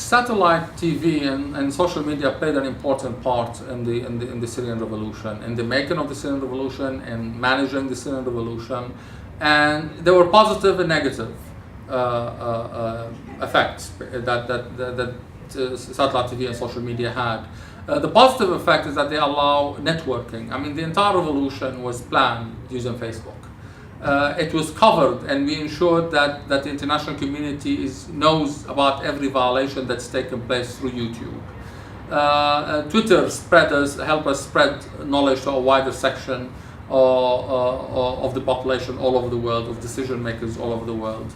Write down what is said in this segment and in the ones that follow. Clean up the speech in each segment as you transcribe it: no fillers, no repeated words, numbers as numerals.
satellite TV and social media played an important part in the Syrian revolution, in the making of the Syrian revolution, and managing the Syrian revolution, and there were positive and negative effects that satellite TV and social media had. The positive effect is that they allow networking. I mean, the entire revolution was planned using Facebook. It was covered, and we ensured that the international community knows about every violation that's taken place through YouTube. Twitter help us spread knowledge to a wider section of the population all over the world, of decision makers all over the world.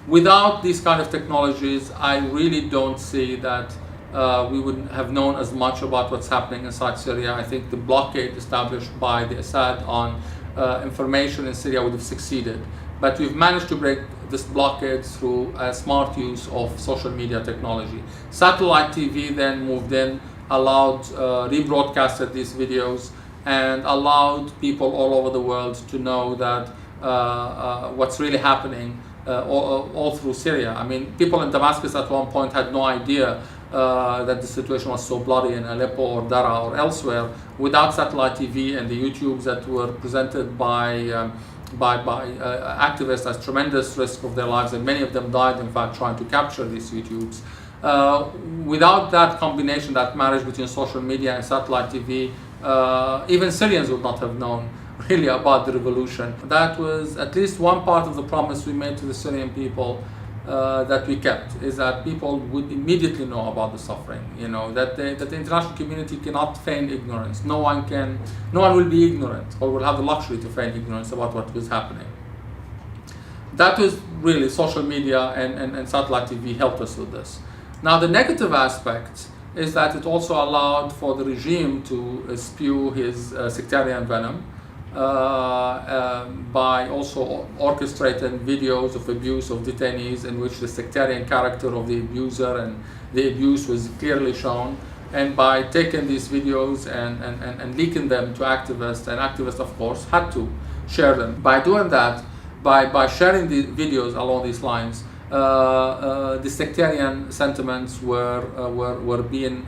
Without these kind of technologies, I really don't see that we would have known as much about what's happening inside Syria. I think the blockade established by the Assad on information in Syria would have succeeded. But we've managed to break this blockade through a smart use of social media technology. Satellite TV then moved in, allowed, rebroadcasted these videos, and allowed people all over the world to know that what's really happening all through Syria. I mean, people in Damascus at one point had no idea that the situation was so bloody in Aleppo or Dara or elsewhere without satellite TV and the YouTubes that were presented by activists as tremendous risk of their lives, and many of them died, in fact, trying to capture these YouTubes. Without that combination, that marriage between social media and satellite TV, even Syrians would not have known really about the revolution. That was at least one part of the promise we made to the Syrian people that we kept, is that people would immediately know about the suffering. You know, that the international community cannot feign ignorance. No one will be ignorant or will have the luxury to feign ignorance about what was happening. That was really social media and satellite TV helped us with this. Now, the negative aspect is that it also allowed for the regime to spew his sectarian venom by also orchestrating videos of abuse of detainees in which the sectarian character of the abuser and the abuse was clearly shown, and by taking these videos and leaking them to activists, and activists of course had to share them. By doing that, by sharing the videos along these lines, the sectarian sentiments were being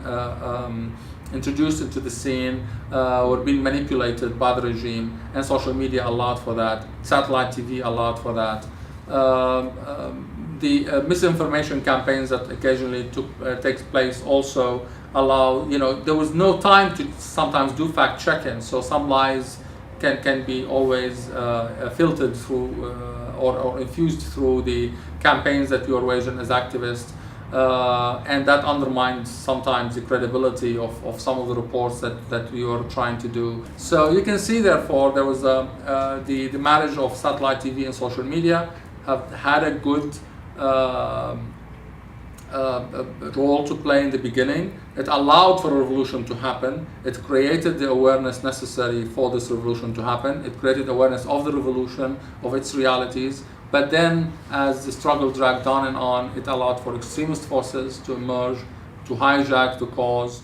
introduced into the scene, were being manipulated by the regime, and social media allowed for that. Satellite TV allowed for that. The misinformation campaigns that occasionally takes place also allow, you know, there was no time to sometimes do fact checking, so some lies can be always filtered through or infused through the campaigns that you are waging as activists. And that undermines sometimes the credibility of some of the reports that we were trying to do. So you can see, therefore, there was the marriage of satellite TV and social media have had a good role to play in the beginning. It allowed for a revolution to happen. It created the awareness necessary for this revolution to happen. It created awareness of the revolution, of its realities. But then, as the struggle dragged on and on, it allowed for extremist forces to emerge, to hijack the cause,